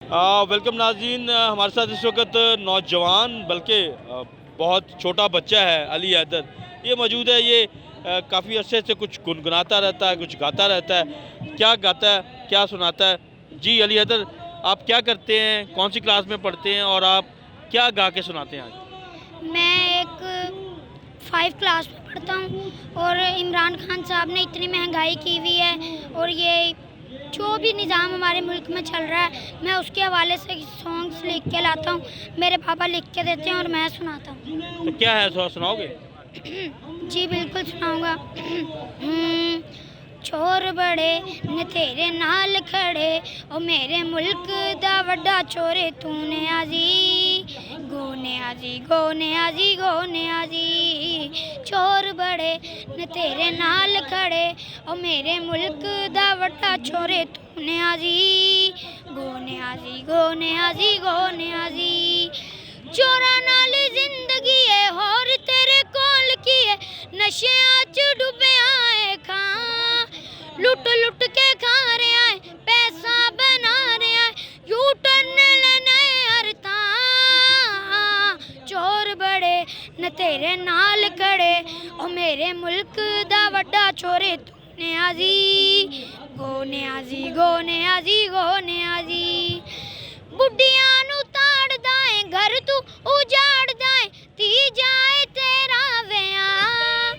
Welcome नाज़रीन, हमारे साथ इस वक्त नौजवान बल्कि बहुत छोटा बच्चा है अली हैदर, ये मौजूद है। ये काफ़ी अरसे से कुछ गुनगुनाता रहता है, कुछ गाता रहता है। क्या गाता है, क्या सुनाता है? जी अली हैदर, आप क्या करते हैं, कौन सी क्लास में पढ़ते हैं और आप क्या गा के सुनाते हैं आज? मैं एक 5 क्लास में पढ़ता हूँ और इमरान खान साहब ने इतनी महंगाई की हुई है और ये जो भी निज़ाम हमारे मुल्क में चल रहा है, मैं उसके हवाले से सॉन्ग्स लिख के लाता हूँ। मेरे पापा लिख के देते हैं और मैं सुनाता हूँ। तो क्या है, थोड़ा सुनाओगे? जी बिल्कुल सुनाऊँगा। चोर बड़े ने तेरे नाल खड़े, ओ मेरे मुल्क दा वड्डा चोरे तूने आजी गोने आजी गोने आजी गोने आजी। चोर बड़े ने तेरे नाल खड़े, ओ मेरे मुल्क दा वड्डा चोरे तूने आजी गोने आजी गोने आजी गोने आजी। चोरा नाल जिंदगी है होर तेरे कोल की है, नशियां च डुबे आए खां, लुट लुट के खा रहे आए, पैसा बना रहे आए, यू टर्न लेने अरता। चोर बड़े न तेरे नाल खड़े, ओ मेरे मुल्क दा वड्डा चोरे तूने आजी गोने आजी गोने आजी गोने आजी। बुढ़ियां नू ताड़दा है घर तू उजाड़दा है, ती जाए तेरा व्याह,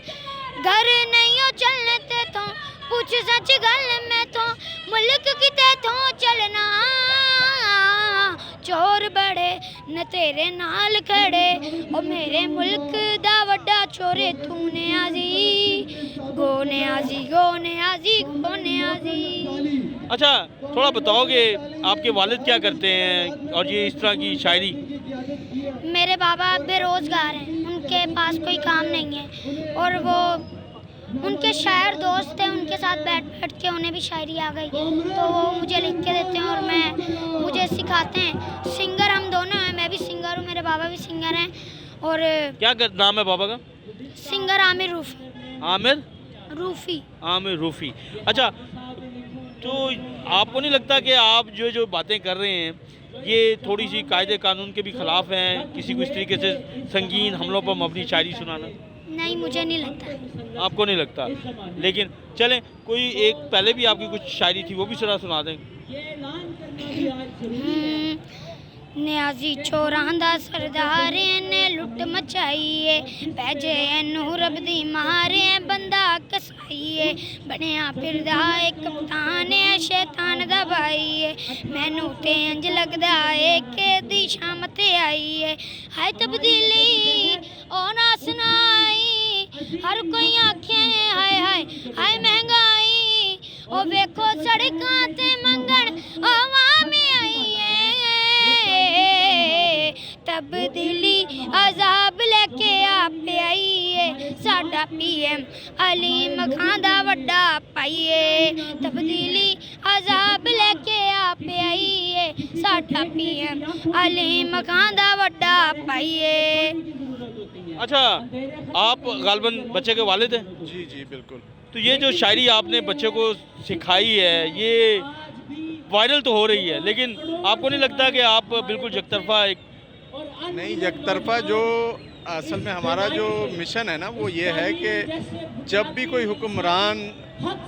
घर नहीं हो चलने ते तो पूछ सच गल मैं तो, मुल्क किते तो चलना। चोर बड़े न तेरे नाल खड़े, ओ मेरे मुल्क दा वड्डा चोरे तूने आजी गोने आजी गोने आजी गोने आजी। अच्छा, थोड़ा बताओगे आपके वालिद क्या करते हैं और ये इस तरह की शायरी? मेरे बाबा बेरोज़गार हैं, उनके पास कोई काम नहीं है और वो उनके शायर दोस्त थे, उनके साथ बैठ बैठ के उन्हें भी शायरी आ गई तो वो मुझे लिख के देते हैं और मुझे सिखाते हैं। सिंगर हम दोनों हैं, मैं भी सिंगर हूँ, मेरे बाबा भी सिंगर हैं। और नाम है बाबा का? सिंगर आमिर रूफ़ी। आमिर रूफ़ी। आमिर रूफ़ी। अच्छा, तो आपको नहीं लगता कि आप जो जो बातें कर रहे हैं ये थोड़ी सी कायदे कानून के भी ख़िलाफ़ हैं, किसी को इस तरीके से संगीन हमलों पर मबनी शायरी सुनाना? नहीं, मुझे नहीं लगता। आपको नहीं लगता? लेकिन चलें, कोई एक पहले भी आपकी कुछ शायरी थी वो भी सुना दें। नियाजी चोरां दा सरदार ने लुट मचाईए, पैजे एनू रब दी मारे बंदा कसाईए, बनिया फिरदा एक कप्तान है शैतान दा भाई, मैनू ते इंज लगदा है कि दी शाम ते आई है। हाय तब्दीली ओ ना सुनाई, हर कोई आखे हाय हाय हाय महंगाई, ओ वेखो सड़कां ते मंगण आवाम आई है। तब्दीली अजाब लेके आप आई है, साडा पीएम अलीम खान दा वड्डा पाइए। तब्दीली अजाब लेके आप आई है, साडा पीएम अलीम खान दा वड्डा पाइए। अच्छा, आप गालिबन बच्चे के वालिद हैं? जी जी बिल्कुल। तो ये जो शायरी आपने बच्चे को सिखाई है ये वायरल तो हो रही है, लेकिन आपको नहीं लगता कि आप बिल्कुल एकतरफा नहीं, एकतरफा जो असल में हमारा जो मिशन है ना वो ये है कि जब भी कोई हुक्मरान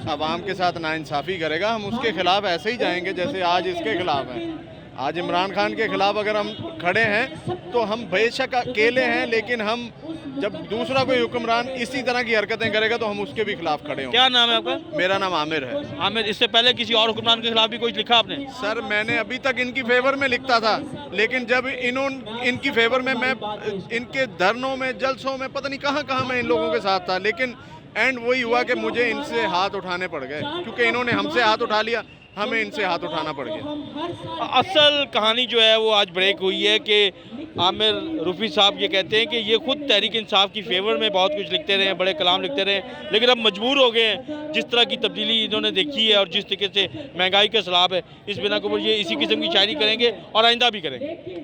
आवाम के साथ नाइंसाफ़ी करेगा हम उसके ख़िलाफ़ ऐसे ही जाएंगे जैसे आज इसके ख़िलाफ़ हैं। आज इमरान खान के ख़िलाफ़ अगर हम खड़े हैं तो हम बेशक अकेले हैं, लेकिन हम जब दूसरा कोई हुक्मरान इसी तरह की हरकतें करेगा तो हम उसके भी खिलाफ खड़े होंगे। क्या नाम है आपका? मेरा नाम आमिर है। आमिर, इससे पहले किसी और हुक्मरान के खिलाफ भी कुछ लिखा आपने? सर मैंने अभी तक इनकी फेवर में लिखता था, लेकिन जब इनकी फेवर में मैं इनके धरनों में जलसों में पता नहीं कहाँ कहाँ मैं इन लोगों के साथ था, लेकिन एंड वही हुआ कि मुझे इनसे हाथ उठाने पड़ गए क्योंकि इन्होंने हमसे हाथ उठा लिया, हमें इनसे हाथ उठाना पड़ गया। असल कहानी जो है वो आज ब्रेक हुई है कि आमिर रूफ़ी साहब ये कहते हैं कि ये खुद तहरीक इंसाफ की फेवर में बहुत कुछ लिखते रहे, बड़े कलाम लिखते रहे, लेकिन अब मजबूर हो गए हैं। जिस तरह की तब्दीली इन्होंने देखी है और जिस तरीके से महंगाई का सैलाब है, इस बिना के ऊपर ये इसी किस्म की शायरी करेंगे और आइंदा भी करेंगे।